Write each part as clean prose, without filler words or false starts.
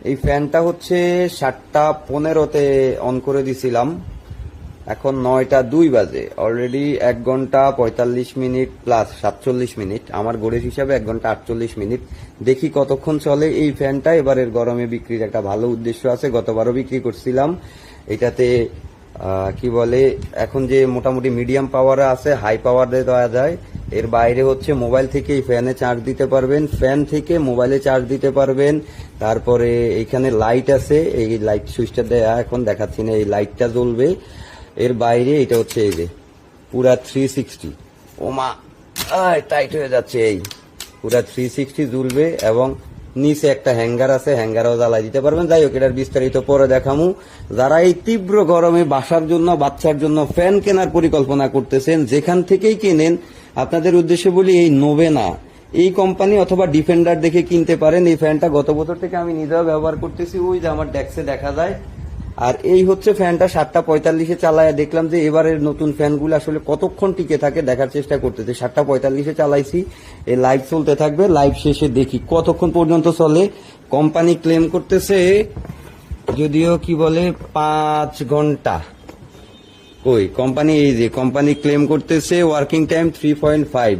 এই ফ্যানটা হচ্ছে 7:15-তে অন করে দিছিলাম, এখন 9:02 বাজে। অলরেডি 1 ঘন্টা 45 মিনিট প্লাস 47 মিনিট, আমার ঘড়ির হিসাবে 1 ঘন্টা 48 মিনিট। দেখি কতক্ষণ চলে এই ফ্যানটা। এবারের গরমে বিক্রির একটা ভালো উদ্দেশ্য আছে, গতবারও বিক্রি করছিলাম এটাতে। কি বলে, এখন যে মোটামুটি মিডিয়াম পাওয়ারে আছে, হাই পাওয়ারে দেওয়া যায়। এর বাইরে হচ্ছে মোবাইল থেকে এই ফ্যানে চার্জ দিতে পারবেন, ফ্যান থেকে মোবাইলে চার্জ দিতে পারবেন। তারপরে এইখানে লাইট আছে, এই লাইট সুইচটা দেয়া এখন দেখাচ্ছি না, এই লাইটটা জ্বলবে। এর বাইরে এটা হচ্ছে এই যে পুরা 360, ওমা টাইট হয়ে যাচ্ছে, এই পুরা 360 জ্বলবে। এবং নিচে একটা হ্যাঙ্গার আছে, হ্যাঙ্গারও জ্বালাই দিতে পারবেন। যাই হোক, এটার বিস্তারিত পরে দেখামু। যারা এই তীব্র গরমে বাসার জন্য, বাচ্চার জন্য ফ্যান কেনার পরিকল্পনা করতেছেন, যেখান থেকেই কেনেন, আপনাদের উদ্দেশ্যে বলি এই নোভেনা এই কোম্পানি অথবা ডিফেন্ডার দেখে কিনতে পারেন। এই ফ্যানটা গত বছর থেকে আমি নিজেও ব্যবহার করতেছি, ওই যে আমার ডেস্কে দেখা যায়। আর এই হচ্ছে ফ্যানটা 7:45-এ চালায় দেখলাম যে এবারের নতুন ফ্যানগুলো আসলে কতক্ষণ টিকে থাকে দেখার চেষ্টা করতেছে। 7:45-এ চালাইছি, এই লাইভ চলতে থাকবে, লাইভ শেষে দেখি কতক্ষণ পর্যন্ত চলে। কোম্পানি ক্লেম করতেছে যদিও, কি বলে, 5 ঘন্টা। কই কোম্পানি, এই যে কোম্পানি ক্লেম করতেছে working time 3.5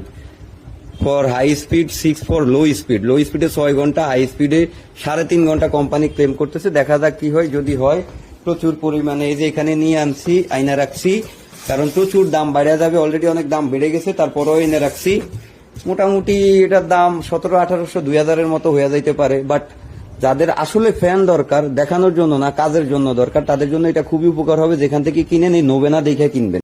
for high speed, 6 for low speed. Low স্পিডে 6 ঘন্টা, হাই স্পিডে 3.5 ঘন্টা কোম্পানি ক্লেম করতেছে। দেখা যাক কি হয়। যদি হয় প্রচুর পরিমাণে, এই যে এখানে নিয়ে আনছি, আইনা রাখছি, কারণ প্রচুর দাম বাইরে যাবে, অলরেডি অনেক দাম বেড়ে গেছে, তারপরেও এনে রাখছি। মোটামুটি এটার দাম 1700-1800-2000-এর মতো হয়ে যাইতে পারে। বাট যাদের আসলে ফ্যান দরকার, দেখানোর জন্য না, কাজের জন্য দরকার, তাদের জন্য এটা খুবই উপকার হবে। যেখান থেকে কিনেন এই নোভেনা দেখে কিনবেন।